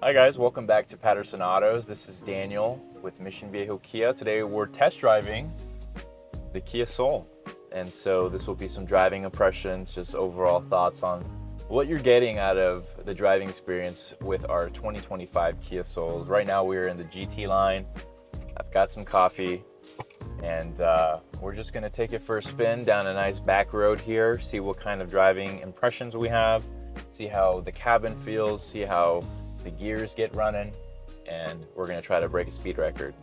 Hi guys, welcome back to Patterson Autos. This is Daniel with Mission Viejo Kia. Today we're test driving the Kia Soul. And so this will be some driving impressions, just overall thoughts on what you're getting out of the driving experience with our 2025 Kia Souls. Right now we're in the GT line. I've got some coffee and we're just gonna take it for a spin down a nice back road here, see what kind of driving impressions we have, see how the cabin feels, see how the gears get running, and we're gonna try to break a speed record.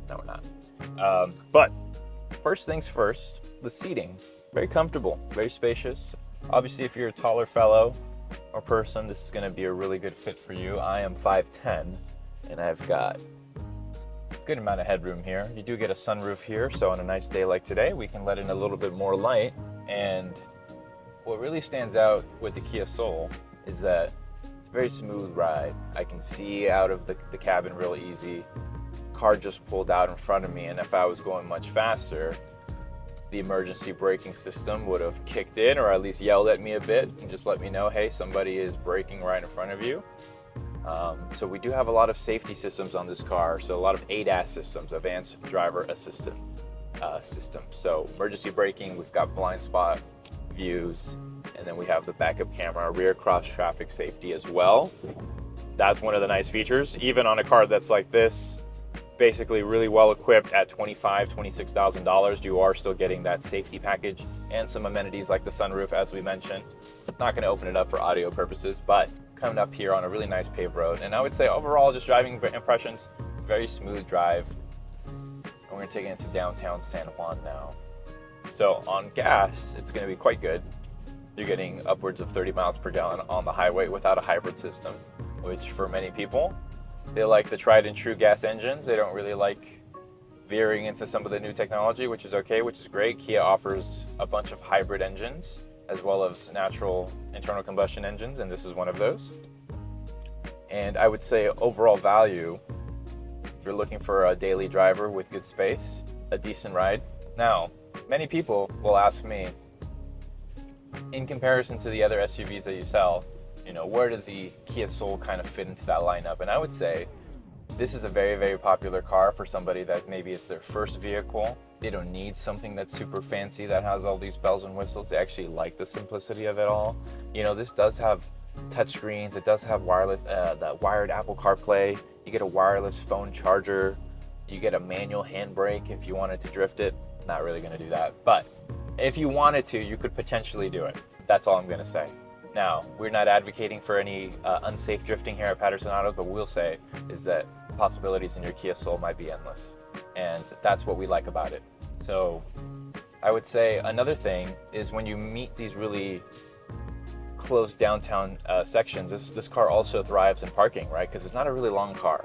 No, we're not. But first things first, the seating. Very comfortable, very spacious. Obviously, if you're a taller fellow or person, this is gonna be a really good fit for you. I am 5'10", and I've got a good amount of headroom here. You do get a sunroof here, so on a nice day like today, we can let in a little bit more light. And what really stands out with the Kia Soul is that very smooth ride. I can see out of the cabin real easy. Car just pulled out in front of me, and if I was going much faster, the emergency braking system would have kicked in, or at least yelled at me a bit and just let me know, hey, somebody is braking right in front of you. So we do have a lot of safety systems on this car. So a lot of ADAS systems, advanced driver assistant systems. So emergency braking, we've got blind spot views, and then we have the backup camera, rear cross traffic safety as well. That's one of the nice features. Even on a car that's like this, basically really well equipped at $25,000, $26,000, you are still getting that safety package and some amenities like the sunroof, as we mentioned. Not gonna open it up for audio purposes, but coming up here on a really nice paved road. And I would say overall, just driving impressions, very smooth drive. And we're gonna take it into downtown San Juan now. So on gas, it's gonna be quite good. You're getting upwards of 30 miles per gallon on the highway without a hybrid system, which for many people, they like the tried and true gas engines. They don't really like veering into some of the new technology, which is okay, which is great. Kia offers a bunch of hybrid engines as well as natural internal combustion engines, and this is one of those. And I would say overall value, if you're looking for a daily driver with good space, a decent ride. Now, many people will ask me, in comparison to the other SUVs that you sell, where does the Kia Soul kind of fit into that lineup? And I would say this is a very, very popular car for somebody that maybe it's their first vehicle. They don't need something that's super fancy that has all these bells and whistles. They actually like the simplicity of it all. This does have touchscreens. It does have wireless, that wired Apple CarPlay. You get a wireless phone charger. You get a manual handbrake if you wanted to drift it. Not really gonna do that, but if you wanted to, you could potentially do it. That's all I'm gonna say. Now, we're not advocating for any unsafe drifting here at Patterson Autos, but we'll say is that possibilities in your Kia Soul might be endless. And that's what we like about it. So I would say another thing is when you meet these really close downtown sections, this car also thrives in parking, right? Because it's not a really long car.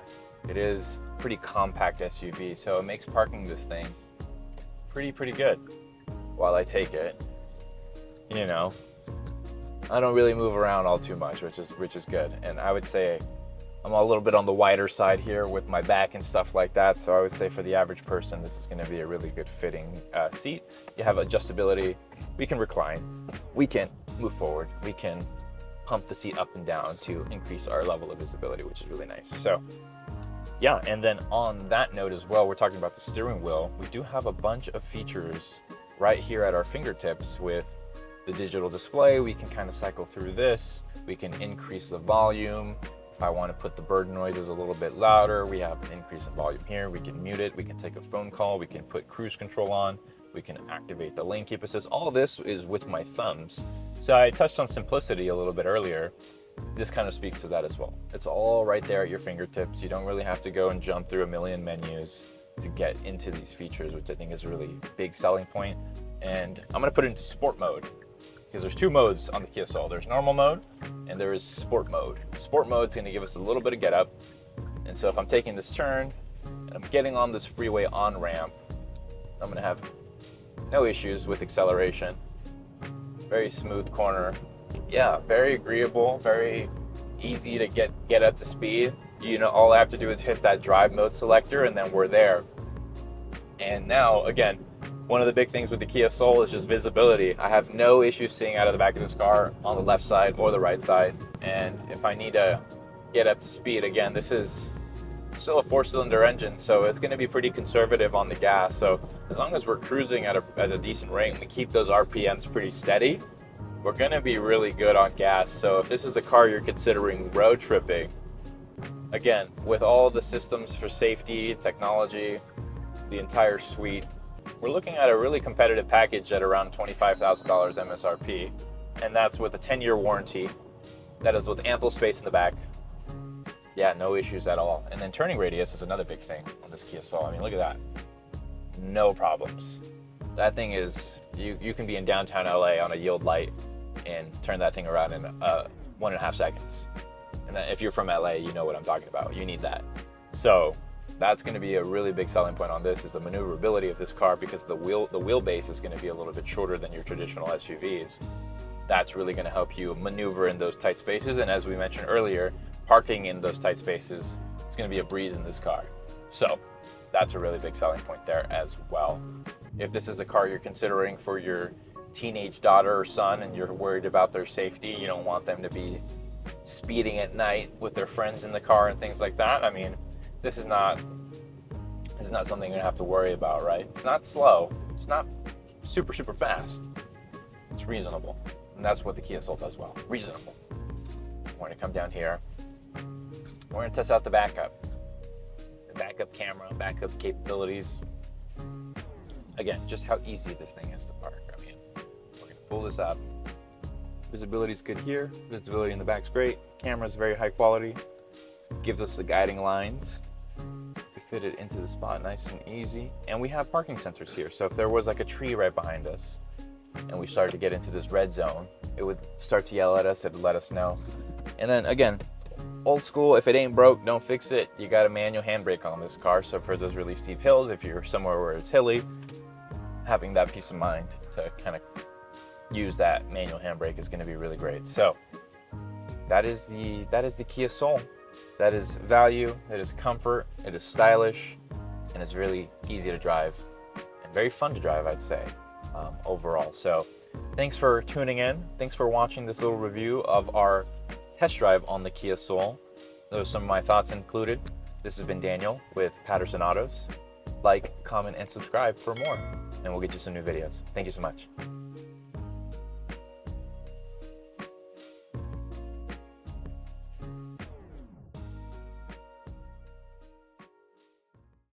It is pretty compact SUV, so it makes parking this thing pretty good. While I take it, I don't really move around all too much, which is good. And I would say I'm a little bit on the wider side here with my back and stuff like that. So I would say for the average person, this is going to be a really good fitting seat. You have adjustability. We can recline. We can move forward. We can pump the seat up and down to increase our level of visibility, which is really nice. So yeah, and then on that note as well, we're talking about the steering wheel. We do have a bunch of features right here at our fingertips with the digital display. We can kind of cycle through this. We can increase the volume. If I want to put the bird noises a little bit louder, we have an increase in volume here. We can mute it. We can take a phone call. We can put cruise control on. We can activate the lane keep assist. All this is with my thumbs. So I touched on simplicity a little bit earlier. This kind of speaks to that as well. It's all right there at your fingertips. You don't really have to go and jump through a million menus to get into these features, which I think is a really big selling point. And I'm gonna put it into sport mode because there's two modes on the Kia Soul. There's normal mode and there is sport mode. Sport mode is gonna give us a little bit of get up. And so if I'm taking this turn and I'm getting on this freeway on-ramp, I'm gonna have no issues with acceleration. Very smooth corner. Yeah, very agreeable, very easy to get up to speed. All I have to do is hit that drive mode selector and then we're there. And now, again, one of the big things with the Kia Soul is just visibility. I have no issue seeing out of the back of this car on the left side or the right side. And if I need to get up to speed. Again, this is still a 4-cylinder engine, so it's going to be pretty conservative on the gas. So as long as we're cruising at a decent rate and we keep those RPMs pretty steady, we're going to be really good on gas. So if this is a car you're considering road tripping, again, with all the systems for safety, technology, the entire suite, we're looking at a really competitive package at around $25,000 MSRP, and that's with a 10-year warranty. That is with ample space in the back. Yeah, no issues at all. And then turning radius is another big thing on this Kia Soul. I mean, look at that. No problems. That thing is, you can be in downtown LA on a yield light and turn that thing around in 1.5 seconds. And then if you're from LA, you know what I'm talking about. You need that. So that's going to be a really big selling point on this, is the maneuverability of this car, because the wheelbase is going to be a little bit shorter than your traditional SUVs. That's really going to help you maneuver in those tight spaces. And as we mentioned earlier, parking in those tight spaces, it's going to be a breeze in this car. So that's a really big selling point there as well. If this is a car you're considering for your teenage daughter or son and you're worried about their safety, you don't want them to be speeding at night with their friends in the car and things like that, I mean, this is not something you're gonna have to worry about, right? It's not slow, it's not super fast, it's reasonable. And that's what the Kia Soul does well, reasonable. We're gonna come down here. We're gonna test out the backup camera, backup capabilities. Again, just how easy this thing is to park. I mean, we're gonna pull this up. Visibility is good here. Visibility in the back's great. Camera's very high quality. It gives us the guiding lines. We fit it into the spot nice and easy. And we have parking sensors here. So if there was like a tree right behind us and we started to get into this red zone, it would start to yell at us. It would let us know. And then again, old school, if it ain't broke, don't fix it. You got a manual handbrake on this car. So for those really steep hills, if you're somewhere where it's hilly, having that peace of mind to kind of use that manual handbrake is going to be really great. So that is the Kia Soul. That is value, it is comfort, it is stylish, and it's really easy to drive and very fun to drive, I'd say, overall. So thanks for tuning in. Thanks for watching this little review of our test drive on the Kia Soul. Those are some of my thoughts included. This has been Daniel with Patterson Autos. Like, comment, and subscribe for more, and we'll get you some new videos. Thank you so much.